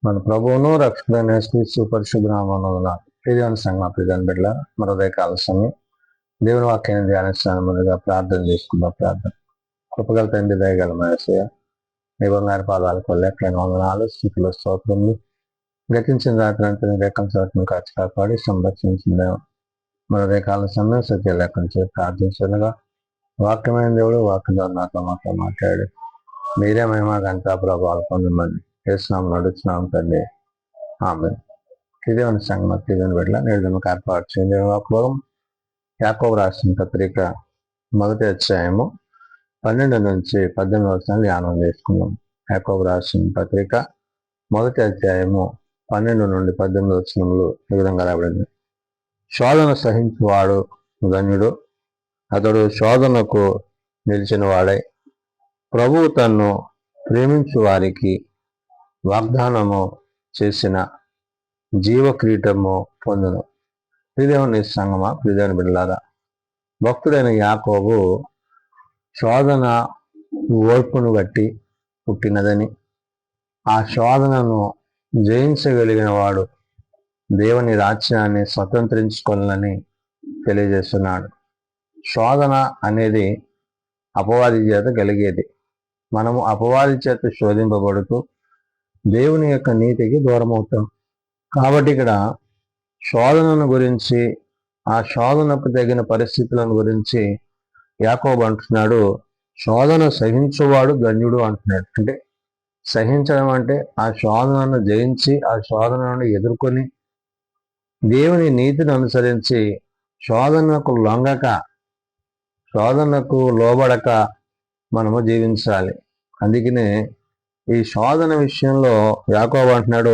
మన ప్రభువును రక్షకుడైన యేసుక్రీస్తు పరిశుద్ధ నామమున ప్రియమైన సంఘ ప్రియమైన బిడ్డ మరో కాల సమయం దేవుని వాక్యాన్ని ధ్యానిస్తాను. ముందుగా ప్రార్థన చేసుకుందాం. ప్రార్థన. కృపగల తండ్రి, దయగల యేసయ్య, నీ బంగారు పాదాలకు లెక్కలైన వందనాలు, స్థితిలో స్తోత్రములు. గతించిన రాత్రి అంటే రేఖల చోటును కాచి కాపాడి సంరక్షించింది. మరో కాల సమయం సత్య లేఖన చేసి ప్రార్థించగా వాక్యమైన దేవుడు వాక్యంలో నాతో మాట్లాడు. మీరే మహిమ గంట ప్రభావాలు పొందమని చేస్తున్నాము, నడుస్తున్నాము తండ్రి. ఆమె ఇదేమని సంగతి ఇదని బిడ్డ నేడు ఏర్పాటు చేయండి. వాక్యం యాకోబు రాసిన పత్రిక 1వ అధ్యాయము 12 నుంచి 18 వచనాలు ధ్యానం చేసుకున్నాం. యాకోబు రాసిన పత్రిక 1వ అధ్యాయము 12 నుండి 18 వచనములు ఈ విధంగా రాబడింది. శోధన సహించువాడు ధన్యుడు, అతడు శోధనకు నిలిచిన వాడై ప్రభువు తన్ను ప్రేమించు వారికి వాగ్దానము చేసిన జీవ క్రీటము పొందును. ప్రియదేవుని సంగమా, ప్రియదేవుని బిడ్డలారా, భక్తుడైన యాకోబు శోధన ఓర్పును బట్టి పుట్టినదని, ఆ శోధనను జయించగలిగిన వాడు దేవుని రాజ్యాన్ని స్వతంత్రించుకోవాలని తెలియజేస్తున్నాడు. శోధన అనేది అపవాది చేత కలిగేది. మనము అపవాది చేత శోధింపబడుతూ దేవుని యొక్క నీతికి దూరం అవుతాం. కాబట్టి ఇక్కడ శోధనను గురించి, ఆ శోధనకు తగిన పరిస్థితులను గురించి యాకోబు అంటున్నాడు. శోధన సహించువాడు ధన్యుడు అంటున్నాడు. అంటే సహించడం అంటే ఆ శోధనను జయించి, ఆ శోధనను ఎదుర్కొని దేవుని నీతిని అనుసరించి శోధనకు లొంగక, శోధనకు లోబడక మనము జీవించాలి. అందుకనే ఈ శోధన విషయంలో యాకోబు అంటున్నాడు,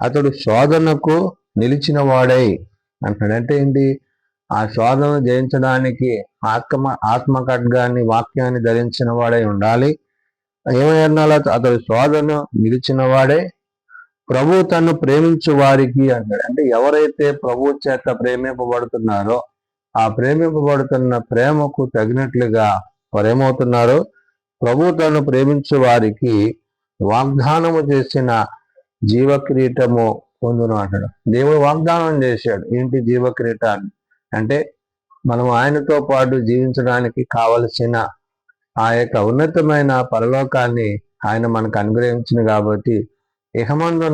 అతడు శోధనకు నిలిచిన వాడై అంటున్నాడు. అంటే ఏంటి? ఆ శోధన జయించడానికి ఆత్మ ఖడ్గాన్ని, వాక్యాన్ని ధరించిన వాడై ఉండాలి. ఏమైనా అతడు శోధన నిలిచిన వాడే ప్రభు తను ప్రేమించు వారికి అంటాడు. అంటే ఎవరైతే ప్రభు చేత ప్రేమింపబడుతున్నారో, ఆ ప్రేమింపబడుతున్న ప్రేమకు తగినట్లుగా వారేమవుతున్నారో ప్రభు తను ప్రేమించు వారికి వాగ్దానము చేసిన జీవ కిరీటము పొందును అంటాడు. దేవుడు వాగ్దానం చేశాడు. ఏంటి జీవ కిరీటాన్ని? అంటే మనం ఆయనతో పాటు జీవించడానికి కావలసిన ఆ యొక్క ఉన్నతమైన పరలోకాన్ని ఆయన మనకు అనుగ్రహించింది. కాబట్టి ఇహమందు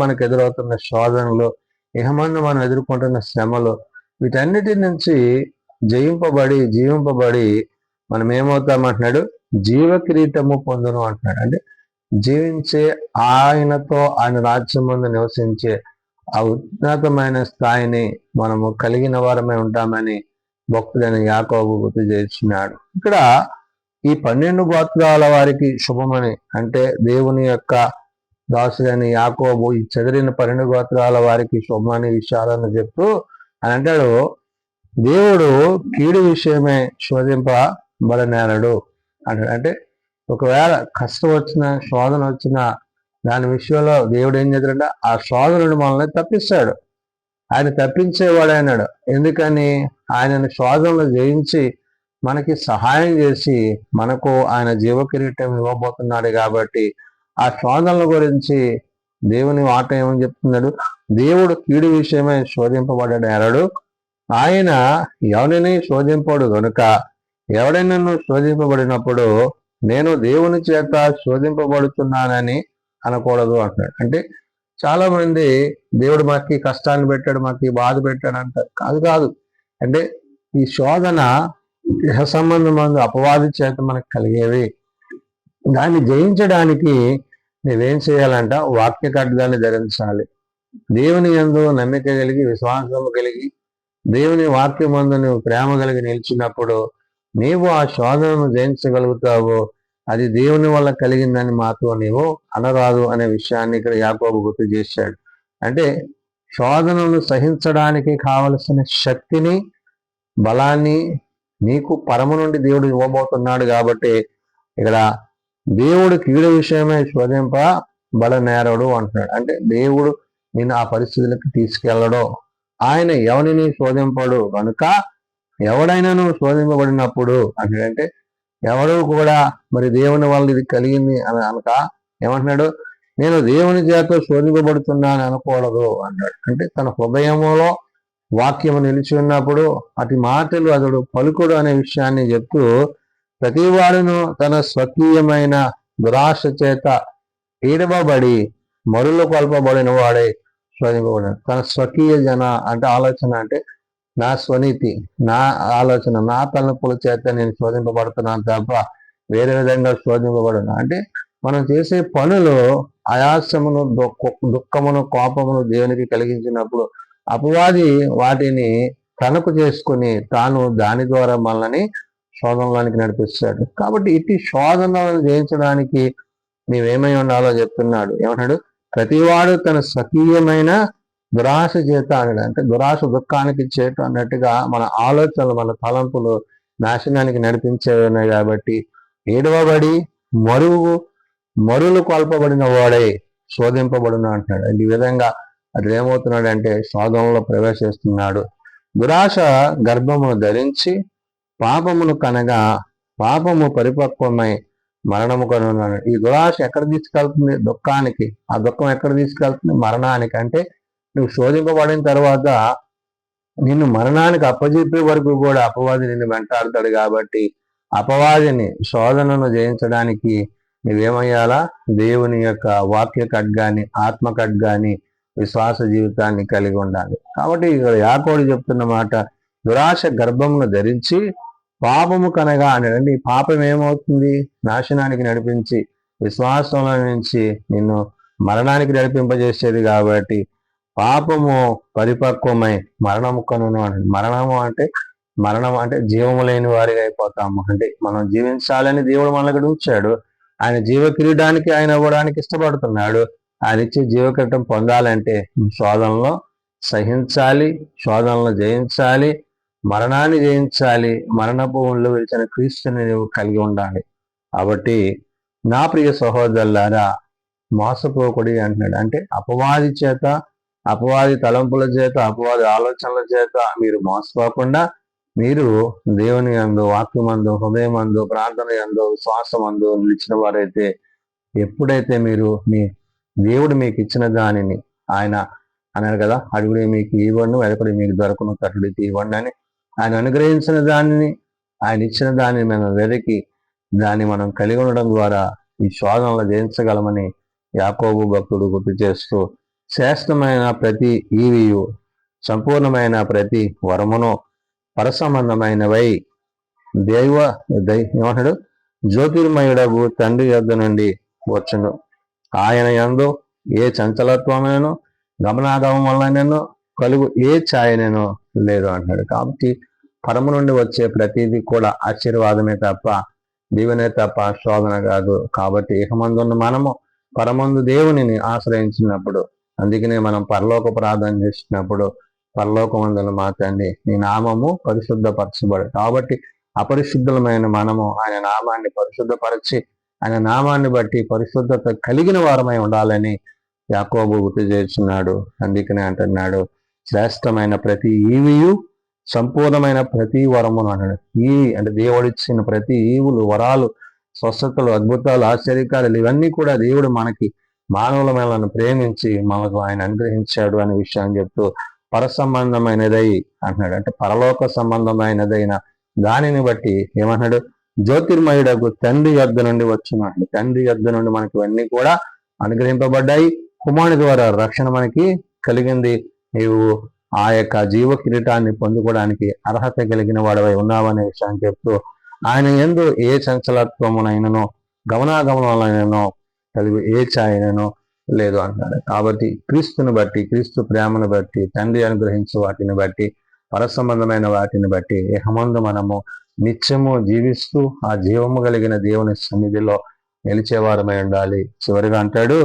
మనకు ఎదురవుతున్న శోధనలు, ఇహమందు మనం ఎదుర్కొంటున్న శ్రమలు, వీటన్నిటి నుంచి జీవింపబడి మనం ఏమవుతామంటున్నాడు? జీవ కిరీటము పొందును అంటున్నాడు. అంటే జీవించే ఆయనతో, ఆయన రాజ్యం ముందు నివసించే ఆ ఉన్నతమైన స్థాయిని మనము కలిగిన వారమే ఉంటామని భక్తుడైన యాకోబు గుర్తు చేస్తున్నాడు. ఇక్కడ ఈ 12 గోత్రాల వారికి శుభమని, అంటే దేవుని యొక్క దాసుడైన యాకోబు ఈ చెదిరిన 12 గోత్రాల వారికి శుభమని విషయాలను చెప్తూ అని అంటాడు, దేవుడు కీడు విషయమే శోధింపబడనేరడు అంటాడు. అంటే ఒకవేళ కష్టం వచ్చినా, శోధన వచ్చినా, దాని విషయంలో దేవుడు ఏం చేస్తాడంటే ఆ శోధనను మనల్ని తప్పిస్తాడు. ఆయన తప్పించేవాడైనాడు. ఎందుకని? ఆయనను శోధనలు జయించి మనకి సహాయం చేసి మనకు ఆయన జీవ కిరీటం ఇవ్వబోతున్నాడు. కాబట్టి ఆ శోధనల గురించి దేవుని మాట ఏమని చెప్తున్నాడు? దేవుడు కీడు విషయమై శోధింపబడనేరడు, ఆయన ఎవరిని శోధింపడు గనుక ఎవడైనా శోధింపబడినప్పుడు నేను దేవుని చేత శోధింపబడుతున్నానని అనకూడదు అంటున్నాడు. అంటే చాలా మంది దేవుడు మాకు కష్టాన్ని పెట్టాడు, మాకు బాధ పెట్టాడు అంటారు. కాదు. అంటే ఈ శోధన దేహ సంబంధం అపవాది చేత మనకు కలిగేవి. దాన్ని జయించడానికి నువ్వేం చేయాలంట? వాక్య ఖడ్గాన్ని ధరించాలి. దేవుని యందు నమ్మిక కలిగి, విశ్వాసము కలిగి, దేవుని వాక్యమందు నువ్వు ప్రేమ కలిగి నిలిచినప్పుడు నీవు ఆ శోధనను జయించగలుగుతావు. అది దేవుని వల్ల కలిగిందని మాత్రం నీవు అనరాదు అనే విషయాన్ని ఇక్కడ యాకోబు గుర్తు చేశాడు. అంటే శోధనను సహించడానికి కావలసిన శక్తిని, బలాన్ని నీకు పరము నుండి దేవుడు ఇవ్వబోతున్నాడు. కాబట్టి ఇక్కడ దేవుడు కీడు విషయమే శోధింపబడనేరడు అంటున్నాడు. అంటే దేవుడు నేను ఆ పరిస్థితులకు తీసుకెళ్ళడం, ఆయన ఎవరిని శోధింపడు కనుక ఎవడైనాను శోధింపబడినప్పుడు అంటే ఎవరు కూడా మరి దేవుని వల్ల ఇది కలిగింది అని అనక ఏమంటున్నాడు? నేను దేవుని చేత శోధింపబడుతున్నాను అనకూడదు అన్నాడు. అంటే తన హృదయములో వాక్యము నిలిచి ఉన్నప్పుడు అతి మాటలు అతడు పలుకుడు అనే విషయాన్ని చెప్తూ, ప్రతివాడును తన స్వకీయమైన దురాశ చేత ఈడవబడి మరులు కొల్పబడిన వాడే శోధింపబడిన. తన స్వకీయ అంటే ఆలోచన అంటే నా స్వనీతి, నా ఆలోచన, నా తలపుల చేత నేను శోధింపబడుతున్నాను తప్ప వేరే విధంగా శోధింపబడను. అంటే మనం చేసే పనులు ఆయాసమును, దుఃఖమును, కోపమును దేవునికి కలిగించినప్పుడు అపవాది వాటిని తనకు చేసుకుని తాను దాని ద్వారా మనల్ని శోధనలోనికి నడిపిస్తాడు. కాబట్టి ఇట్టి శోధనలను జయించడానికి నీవేమై ఉండాలో చెప్తున్నాడు. ఏమంటాడు? ప్రతివాడు తన స్వకీయమైన దురాశ చేత అన్నాడు. అంటే దురాశ దుఃఖానికి చేటు అన్నట్టుగా మన ఆలోచనలు, మన తలంపులు నాశనానికి నడిపించేవి ఉన్నాయి. కాబట్టి ఏడవబడి మరులు కొల్పబడిన వాడై శోధింపబడును అంటున్నాడు. ఈ విధంగా అది ఏమవుతున్నాడంటే శోధనలో ప్రవేశిస్తున్నాడు. దురాశ గర్భమును ధరించి పాపమును కనగా పాపము పరిపక్వమై మరణము కనున్నాడు. ఈ దురాశ ఎక్కడ తీసుకెళ్తుంది? దుఃఖానికి. ఆ దుఃఖం ఎక్కడ తీసుకెళ్తుంది? మరణానికి. అంటే నువ్వు శోధింపబడిన తర్వాత నిన్ను మరణానికి అప్పజెప్పే వరకు కూడా అపవాది నిన్ను వెంటాడుతాడు. కాబట్టి అపవాదిని, శోధనను జయించడానికి నువ్వేమయ్యాలా? దేవుని యొక్క వాక్య ఖడ్గాని, ఆత్మ ఖడ్గాని, విశ్వాస జీవితాన్ని కలిగి ఉండాలి. కాబట్టి ఇక్కడ యాకోబు చెప్తున్న మాట, దురాశ గర్భమును ధరించి పాపము కనగా అనేది. పాపం ఏమవుతుంది? నాశనానికి నడిపించి విశ్వాసంలో నుంచి నిన్ను మరణానికి నడిపింపజేసేది. కాబట్టి పాపము పరిపక్వమై మరణము కనును అంటే, మరణం అంటే జీవము లేని వారిగా అయిపోతాము. అంటే మనం జీవించాలని దేవుడు మనకు ఉంచాడు. ఆయన జీవ కిరీటానికి ఆయన ఇవ్వడానికి ఇష్టపడుతున్నాడు. ఆయన ఇచ్చే జీవకిరీటం పొందాలంటే శోధనలో సహించాలి, శోధనలో జయించాలి, మరణాన్ని జయించాలి. మరణపు ఒళ్ళు విలిచిన క్రీస్తుని నువ్వు కలిగి ఉండాలి. కాబట్టి నా ప్రియ సహోదరులారా, మోసపోకుడి అంటున్నాడు. అంటే అపవాది చేత, అపవాది తలంపుల చేత, అపవాది ఆలోచనల చేత మీరు మోసపోకుండా మీరు దేవుని యందు, వాక్యమందు, హృదయమందు, ప్రార్థన యందు, శ్వాసమందు నిలిచిన వారైతే, ఎప్పుడైతే మీరు మీ దేవుడు మీకు ఇచ్చిన దానిని, ఆయన అన్నారు కదా, అడుగుడి మీకు ఇవ్వను, వెదకుడి మీకు దొరకను, తట్టుడి ఇవ్వండి అని ఆయన అనుగ్రహించిన దానిని, ఆయన ఇచ్చిన దానిని మనం వెదకి దాన్ని మనం కలిగి ఉండడం ద్వారా ఈ శోధనలు జయించగలమని యాకోబు భక్తుడు గుర్తు చేస్తూ, శ్రేష్టమైన ప్రతి ఈవియు, సంపూర్ణమైన ప్రతి వరమును, పరసంబంధమైనవై ఏమంటాడు? జ్యోతిర్మయుడగు తండ్రి యొద్ద నుండి వచ్చును. ఆయన యందు ఏ చంచలత్వమైనను, గమనాగమం వలనను కలుగు ఏ ఛాయనను లేదు అంటున్నాడు. కాబట్టి పరము నుండి వచ్చే ప్రతిదీ కూడా ఆశీర్వాదమే తప్ప, దీవెనే తప్ప శోధన కాదు. కాబట్టి ఇహమందున్న మనము పరమందు దేవునిని ఆశ్రయించినప్పుడు, అందుకనే మనం పరలోక ప్రార్థన చేసినప్పుడు, పరలోకమందున మా తండ్రి నీ నామము పరిశుద్ధపరచబడు. కాబట్టి అపరిశుద్ధమైన మనము ఆయన నామాన్ని పరిశుద్ధపరచి, ఆయన నామాన్ని బట్టి పరిశుద్ధత కలిగిన వారమై ఉండాలని యాకోబు గుర్తు చేస్తున్నాడు. అందుకనే అంటున్నాడు, శ్రేష్టమైన ప్రతి ఈవియు, సంపూర్ణమైన ప్రతి వరమును అన్నాడు. ఈ అంటే దేవుడిచ్చిన ప్రతి ఈవులు, వరాలు, స్వస్థతలు, అద్భుతాలు, ఆశ్చర్యకాలు ఇవన్నీ కూడా దేవుడు మనకి మానవుల మేళను ప్రేమించి మనకు ఆయన అనుగ్రహించాడు అనే విషయాన్ని చెప్తూ, పరసంబంధమైనదై అంటున్నాడు. అంటే పరలోక సంబంధమైనదైన దానిని బట్టి ఏమన్నాడు? జ్యోతిర్మయుడకు తండ్రి యొద్ద నుండి వచ్చినాడు. తండ్రి యొద్ద నుండి మనకి ఇవన్నీ కూడా అనుగ్రహింపబడ్డాయి. కుమారుని ద్వారా రక్షణ మనకి కలిగింది. నీవు ఆ యొక్క జీవ కిరీటాన్ని పొందుకోవడానికి అర్హత కలిగిన వాడవై ఉన్నావనే విషయాన్ని చెప్తూ, ఆయన యందు ఏ చంచలత్వమునైనను, గమనాగమనైనను కలిగి ఏ ఛాయనను లేదు అంటున్నాడు. కాబట్టి క్రీస్తుని బట్టి, క్రీస్తు ప్రేమను బట్టి, తండ్రి అనుగ్రహించు వాటిని బట్టి, పరసంబంధమైన వాటిని బట్టి ఇహమందు మనము నిత్యము జీవిస్తూ ఆ జీవము కలిగిన దేవుని సన్నిధిలో నిలిచేవారమై ఉండాలి. చివరిగా అంటాడు,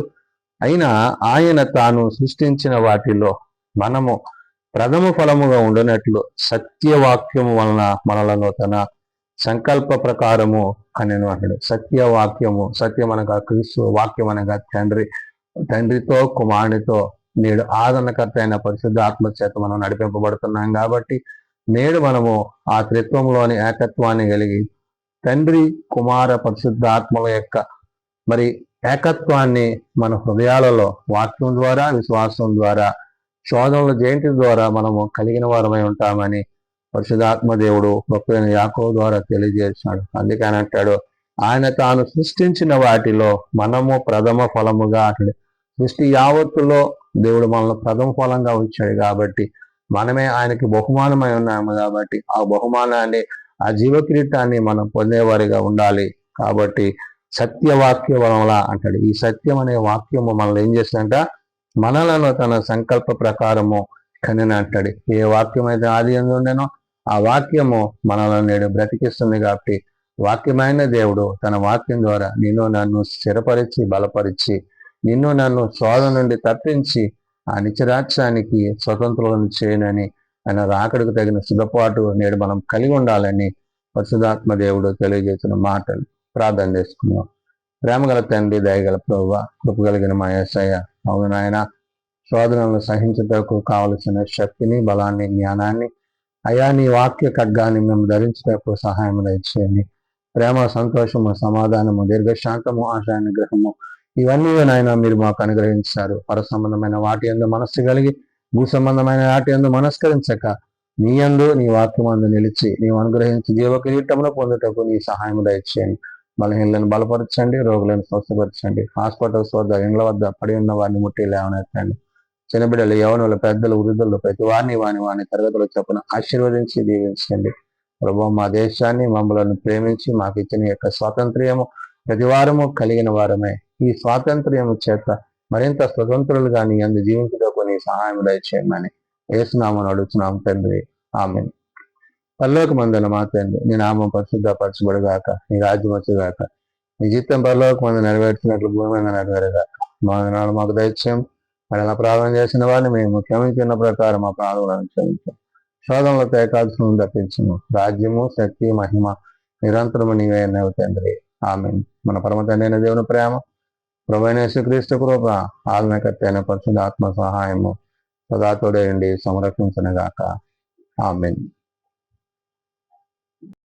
అయినా ఆయన తాను సృష్టించిన వాటిలో మనము ప్రథమ ఫలముగా ఉండనట్లు సత్యవాక్యము వలన మనలను తన సంకల్ప ప్రకారము అనెను అంటాడు. సత్యవాక్యము, సత్యం అనగా క్రీస్తు, వాక్యం అనగా తండ్రితో కుమారునితో నేడు ఆదరణకర్త అయిన పరిశుద్ధ ఆత్మ చేత మనం నడిపింపబడుతున్నాం. కాబట్టి నేడు మనము ఆ త్రిత్వంలోని ఏకత్వాన్ని కలిగి తండ్రి, కుమార, పరిశుద్ధ ఆత్మల యొక్క మరి ఏకత్వాన్ని మన హృదయాలలో వాక్యం ద్వారా, విశ్వాసం ద్వారా, శోధనల జయంతి ద్వారా మనము కలిగిన వారమై ఉంటామని పరిశుధాత్మ దేవుడు గొప్పైన యాకోబు ద్వారా తెలియజేశాడు. అందుకని అంటాడు, ఆయన తాను సృష్టించిన వాటిలో మనము ప్రథమ ఫలముగా, అట్లే సృష్టి యావత్తులో దేవుడు మనల్ని ప్రథమ ఫలంగా వచ్చాడు కాబట్టి మనమే ఆయనకి బహుమానమై ఉన్నాము. కాబట్టి ఆ బహుమానాన్ని, ఆ జీవకిరీటాన్ని మనం పొందేవారిగా ఉండాలి. కాబట్టి సత్యవాక్య వలన అంటాడు. ఈ సత్యం అనే వాక్యము మనల్ని ఏం చేస్తుందంట, మనలను తన సంకల్ప ప్రకారము కనిన అంటాడు. ఏ వాక్యం అయితే ఆది ఎందు ఉండేనో ఆ వాక్యము మనల్ని నేడు బ్రతికిస్తుంది. కాబట్టి వాక్యమైన దేవుడు తన వాక్యం ద్వారా నిన్ను నన్ను స్థిరపరిచి, బలపరిచి, నిన్ను నన్ను శోధన నుండి తప్పించి ఆ నిత్యరాజ్యానికి స్వతంత్రులను చేయనని, ఆయన రాకడకు తగిన సిద్ధపాటు నేడు మనం కలిగి ఉండాలని పరిశుధాత్మ దేవుడు తెలియజేసిన మాటలు ప్రార్థన చేసుకున్నాం. ప్రేమగల తండ్రి, దయగల ప్రభువా, కృప కలిగిన మా యేసయ్య, అవును నాయన, శోధనలను సహించుటకు కావలసిన శక్తిని, బలాన్ని, జ్ఞానాన్ని, అయా నీ వాక్య ఖడ్గాన్ని మేము ధరించటకు సహాయం దయచేయండి. ప్రేమ, సంతోషము, సమాధానము, దీర్ఘశాంతము, ఆశా నిగ్రహము, ఇవన్నీ నాయన మీరు మాకు అనుగ్రహించారు. పర సంబంధమైన వాటి యందు మనస్సు కలిగి, భూ సంబంధమైన వాటి యందు మనస్కరించక, నీ యందు, నీ వాక్యం అందు నిలిచి, నీవు అనుగ్రహించి జీవ కిరీటంలో పొందుటకు నీ సహాయం దయచేయండి. బలహీనలను బలపరచండి, రోగులను స్వస్థపరచండి. హాస్పిటల్స్ వద్ద, ఇండ్ల వద్ద పడి ఉన్న వారిని ముట్టి లేవనెత్తండి. చిన్నబిడ్డలు, యవనులు, పెద్దలు, వృద్ధులు, ప్రతి వారిని తరగతులు చొప్పున ఆశీర్వదించి దీవించండి. ప్రభు, మా దేశాన్ని మమ్మలను ప్రేమించి మాకు ఇచ్చిన యొక్క స్వాతంత్ర్యము ప్రతి వారము కలిగిన వారమే. ఈ స్వాతంత్ర్యము చేత మరింత స్వతంత్రులుగా నీ అందు జీవించుటకు నీ సహాయం దయచేయమని యేసునామమున అడుగుచున్నాము తండ్రి, ఆమేన్. పరలోకమందున మా తండ్రి, నీ నామం పరిశుద్ధపరచబడుగాక, నీ రాజ్యం వచ్చుగాక, నీ చిత్తం పరలోకమందు నెరవేర్చినట్లు భూమి మీద నెరవేరుగాక. మా దినాలు మాకు దయచేయం. మరలా ప్రార్థన చేసిన వారిని మేము క్షమించిన ప్రకారం మా ప్రార్థనలను క్షమించాం. శోధనలతో ఏకాదశిని తప్పించును. రాజ్యము, శక్తి, మహిమ నిరంతరము నీవే తండ్రి, ఆమేన్. మన పరమ తండ్రి అయిన దేవుని ప్రేమ, ప్రభువైన యేసుక్రీస్తు కృప, ఆత్మకర్త అయిన పరిశుద్ధాత్మ సహాయము సదా తోడే ఉండి సంరక్షించునుగాక. ఆమేన్.